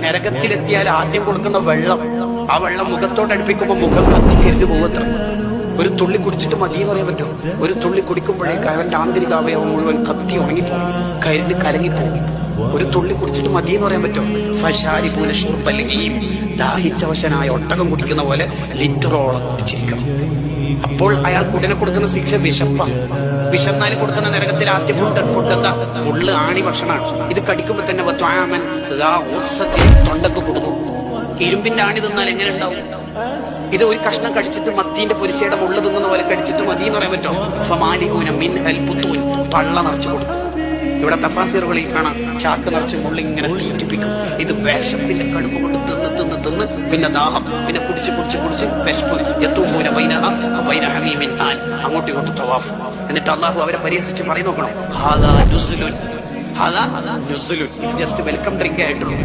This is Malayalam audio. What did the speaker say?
നരകത്തിലെത്തിയാൽ ആദ്യം കൊടുക്കുന്ന വെള്ളം, ആ വെള്ളം മുഖത്തോടടുപ്പിക്കുമ്പോൾ മുഖം കത്തിക്കരിഞ്ഞു പോകത്ര. ഒരു തുള്ളി കുടിച്ചിട്ട് മതി എന്ന് പറയാൻ പറ്റും. ഒരു തുള്ളി കുടിക്കുമ്പോഴേക്ക് അവന്റെ ആന്തരിക അവയവം മുഴുവൻ കത്തി ഉണങ്ങിപ്പോകും, കരിഞ്ഞ് കലങ്ങിപ്പോകും. ഒരു തുള്ളി കുടിച്ചിട്ട് മതി എന്ന് പറയാൻ പറ്റും. ഫശാരിപൂന ശുർബല്ലിയും, ദാഹിച്ചവശനായ ഒട്ടകം കുടിക്കുന്ന പോലെ ലിറ്ററോളം കുടിച്ചിരിക്കണം. അപ്പോൾ അയാൾക്ക് ഉടനെ കൊടുക്കുന്ന ശിക്ഷ വിശപ്പ. വിശന്നാല് കൊടുക്കുന്ന നരകത്തിൽ ആദ്യ ഫുഡ് എന്താ? ഉള്ളു ആണി ഭക്ഷണമാണ്. ഇത് കടിക്കുമ്പോ തന്നെ തൊണ്ടക്ക് കൊടുക്കും. ഇരുമ്പിന്റെ ആണി തിന്നാൽ എങ്ങനെ ഉണ്ടാവും? ഇത് ഒരു കഷ്ണം കടിച്ചിട്ട് മത്തീന്റെ പൊരിച്ചയുടെ മുള്ള തിന്നുന്ന പോലെ കടിച്ചിട്ട് മതി എന്ന് പറയാൻ പറ്റുമോ? ഫമാലിഹൂന മിൻഹൽ ബുത്തൂൻ, പള്ള നിറച്ചു കൊടുക്കും. ഇവിടെ തഫാസീറുകളിൽ കാണാം ചാക്ക് നിറച്ച് മുള്ളിങ്ങനെ തീറ്റിപ്പിക്കും. ഇത് വിശപ്പിന്റെ കടുപ്പ് കൊണ്ട് തിന്ന് തിന്ന് തിന്ന് പിന്നെ ദാഹം, പിന്നെ കുടിച്ച് കുടിച്ച് കുടിച്ച് വിശപ്പ്. യത്തൂഫൂന ബൈനഹ ബൈന ഹമീമിൻ ആൻ, അങ്ങോട്ടും ഇങ്ങോട്ടും തവാഫ്. എന്നിട്ട് അള്ളാഹു അവരെ പരിഹസിച്ച് പറയും, നോക്കണം, ഹാദാ നുസ്ലുൻ, ഹാദാ നുസ്ലുൻ, ജസ്റ്റ് വെൽക്കം ഡ്രിങ്ക് ആയിട്ടുള്ളൂ.